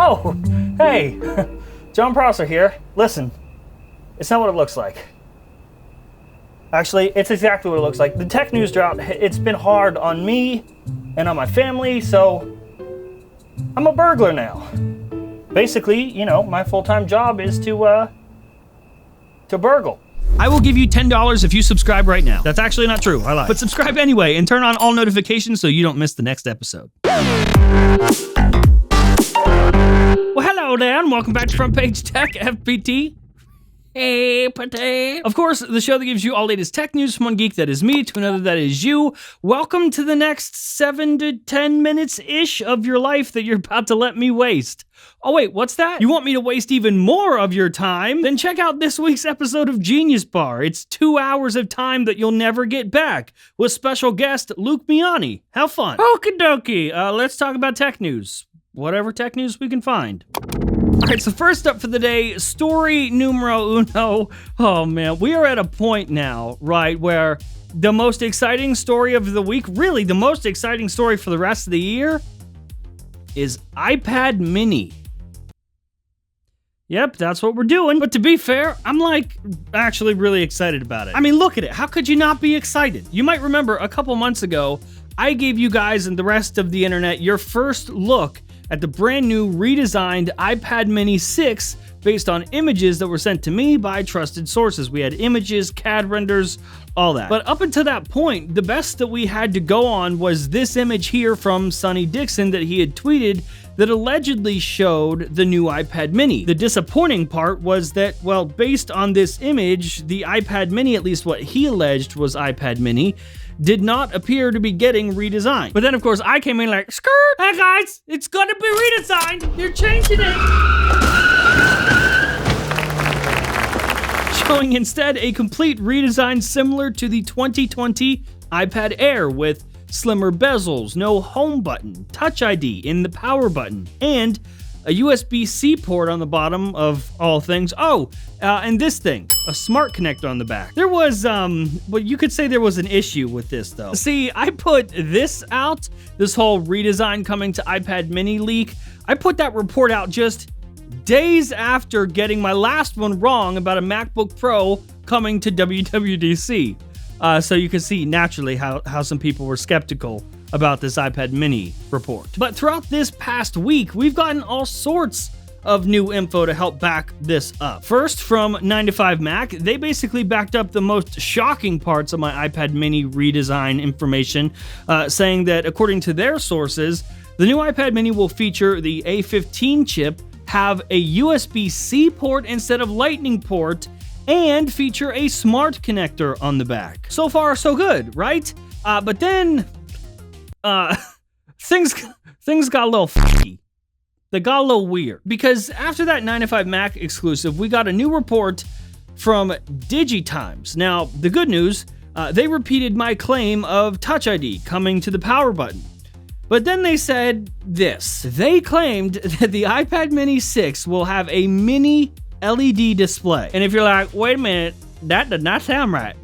Oh, hey, John Prosser here. Listen, it's not what it looks like. Actually, it's exactly what it looks like. The tech news drought, it's been hard on me and on my family, so I'm a burglar now. Basically, you know, my full-time job is to burgle. I will give you $10 if you subscribe right now. That's actually not true, I lied. But subscribe anyway and turn on all notifications so you don't miss the next episode. Well, hello there, and welcome back to Front Page Tech, FPT. Hey, Pate. Of course, the show that gives you all latest tech news from one geek that is me to another that is you. Welcome to the next 7 to 10 minutes-ish of your life that you're about to let me waste. Oh wait, what's that? You want me to waste even more of your time? Then check out this week's episode of Genius Bar. It's 2 hours of time that you'll never get back with special guest Luke Miani. Have fun. Okie dokie, let's talk about tech news. Whatever tech news we can find. All right, so first up for the day, story numero uno. Oh man, we are at a point now, right, where the most exciting story of the week, really the most exciting story for the rest of the year, is iPad mini. Yep, that's what we're doing. But to be fair, I'm actually really excited about it. I mean, look at it. How could you not be excited? You might remember a couple months ago, I gave you guys and the rest of the internet your first look at the brand new redesigned iPad mini 6 based on images that were sent to me by trusted sources. We had images, CAD renders, all that. But up until that point, the best that we had to go on was this image here from Sonny Dixon that he had tweeted that allegedly showed the new iPad mini. The disappointing part was that, well, based on this image, the iPad mini, at least what he alleged was iPad mini, did not appear to be getting redesigned. But then, of course, I came in like, skirt! Hey guys, it's gonna be redesigned! You're changing it! Showing instead a complete redesign similar to the 2020 iPad Air with slimmer bezels, no home button, Touch ID in the power button, and a USB-C port on the bottom of all things. Oh, and this thing, a smart connector on the back. There was, well, you could say there was an issue with this though. See, I put this out, this whole redesign coming to iPad mini leak. I put that report out just days after getting my last one wrong about a MacBook Pro coming to WWDC. So you can see naturally how some people were skeptical about this iPad mini report. But throughout this past week, we've gotten all sorts of new info to help back this up. First, from 9to5Mac, they basically backed up the most shocking parts of my iPad mini redesign information, saying that according to their sources, the new iPad mini will feature the A15 chip, have a USB-C port instead of Lightning port, and feature a smart connector on the back. So far, so good, right? But then, things got a little funky. They got a little weird. Because after that 9to5Mac exclusive, we got a new report from DigiTimes. Now, the good news, they repeated my claim of Touch ID coming to the power button. But then they said this. They claimed that the iPad mini 6 will have a mini LED display. And if you're like, wait a minute, that does not sound right.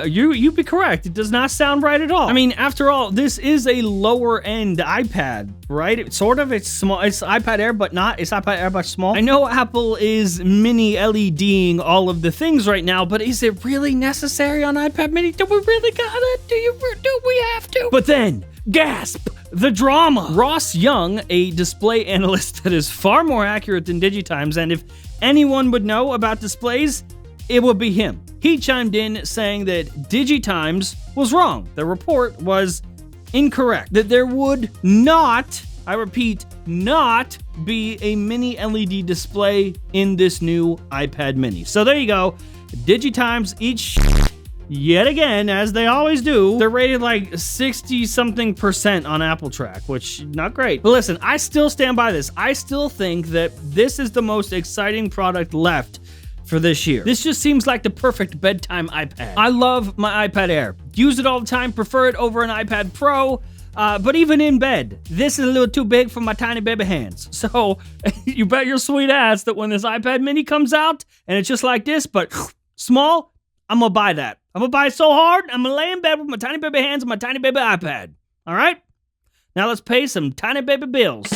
You'd be correct. It does not sound right at all. I mean, after all, this is a lower end iPad, right? It's small. It's iPad Air, but not. It's iPad Air, but small. I know Apple is mini LEDing all of the things right now, but is it really necessary on iPad mini? Do we really gotta? Do we have to? But then, gasp! The drama! Ross Young, a display analyst that is far more accurate than DigiTimes, and if anyone would know about displays, it would be him. He chimed in saying that DigiTimes was wrong. The report was incorrect. That there would not, I repeat, not be a mini LED display in this new iPad mini. So there you go. DigiTimes eat shit yet again, as they always do. They're rated like 60-something% on Apple Track, which not great. But listen, I still stand by this. I still think that this is the most exciting product left for this year. This just seems like the perfect bedtime iPad. I love my iPad Air. Use it all the time, prefer it over an iPad Pro, but even in bed, this is a little too big for my tiny baby hands. So you bet your sweet ass that when this iPad mini comes out and it's just like this, but small, I'm gonna buy that. I'm gonna buy it so hard, I'm gonna lay in bed with my tiny baby hands and my tiny baby iPad. All right? Now let's pay some tiny baby bills.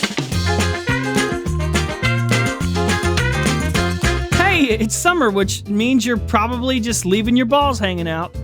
it's summer, which means you're probably just leaving your balls hanging out.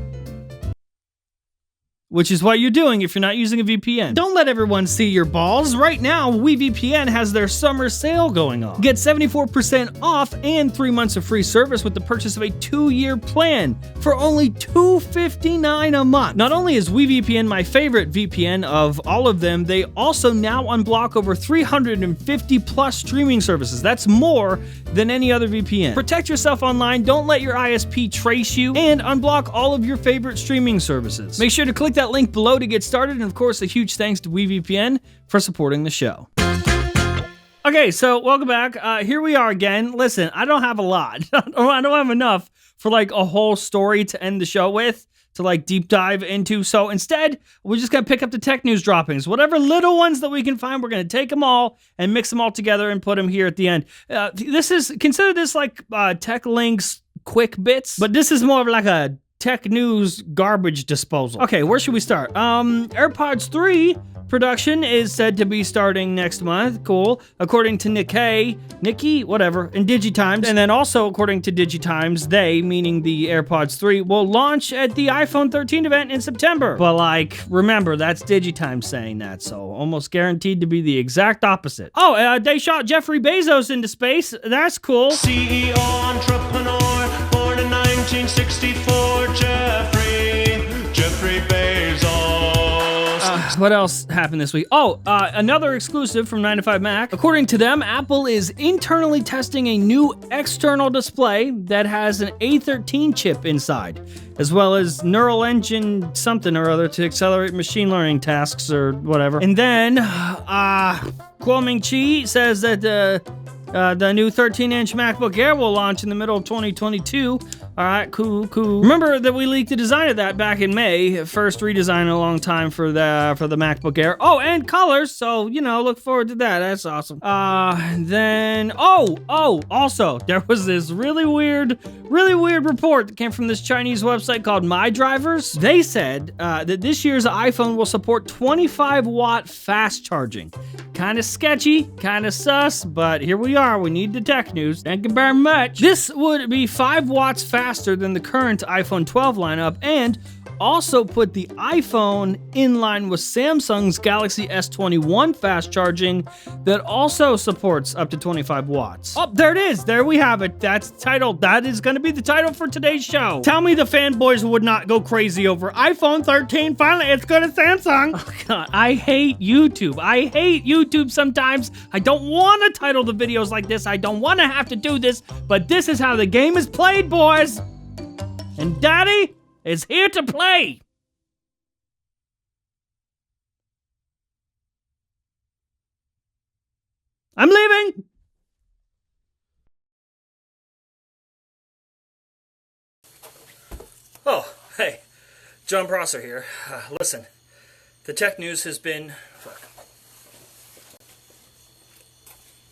Which is what you're doing if you're not using a VPN. Don't let everyone see your balls. Right now, WeVPN has their summer sale going on. Get 74% off and 3 months of free service with the purchase of a 2-year plan for only $259 a month. Not only is WeVPN my favorite VPN of all of them, they also now unblock over 350 plus streaming services. That's more than any other VPN. Protect yourself online, don't let your ISP trace you, and unblock all of your favorite streaming services. Make sure to click that link below to get started, and of course a huge thanks to WeVPN for supporting the show. Okay, so welcome back. Here we are again. Listen, I don't have a lot. I don't have enough for like a whole story to end the show with, to like deep dive into. So instead, we're just gonna pick up the tech news droppings. Whatever little ones that we can find, we're gonna take them all and mix them all together and put them here at the end. Consider this like Tech Link's quick bits, but this is more of like a tech news garbage disposal. Okay, where should we start? AirPods 3 production is said to be starting next month. Cool. According to Nikki, whatever, in DigiTimes. And then also according to DigiTimes, they, meaning the AirPods 3, will launch at the iPhone 13 event in September. But like, remember, that's DigiTimes saying that, so almost guaranteed to be the exact opposite. Oh, they shot Jeffrey Bezos into space. That's cool. CEO entrepreneur, born in 1964, Jeffrey Bezos. What else happened this week? Oh, another exclusive from 9to5Mac. According to them, Apple is internally testing a new external display that has an A13 chip inside, as well as neural engine something or other to accelerate machine learning tasks or whatever. And then, Kuo-Ming Chi says that the new 13-inch MacBook Air will launch in the middle of 2022. All right, cool. Remember that we leaked the design of that back in May. First redesign in a long time for the MacBook Air. Oh, and colors. So, you know, look forward to that. That's awesome. Then, also, there was this really weird report that came from this Chinese website called My Drivers. They said that this year's iPhone will support 25-watt fast charging. Kind of sketchy, kind of sus, but here we are. We need the tech news. Thank you very much. This would be 5 watts faster than the current iPhone 12 lineup, and also put the iPhone in line with Samsung's Galaxy S21 fast charging that also supports up to 25 watts. Oh, there it is. There we have it. That's the title. That is going to be the title for today's show. Tell me the fanboys would not go crazy over iPhone 13. Finally, it's good at Samsung. Oh, God. I hate YouTube. I hate YouTube sometimes. I don't want to title the videos like this. I don't want to have to do this, but this is how the game is played, boys. And Daddy is here to play. I'm leaving. Oh, hey, John Prosser here. Listen, the tech news has been... Fuck.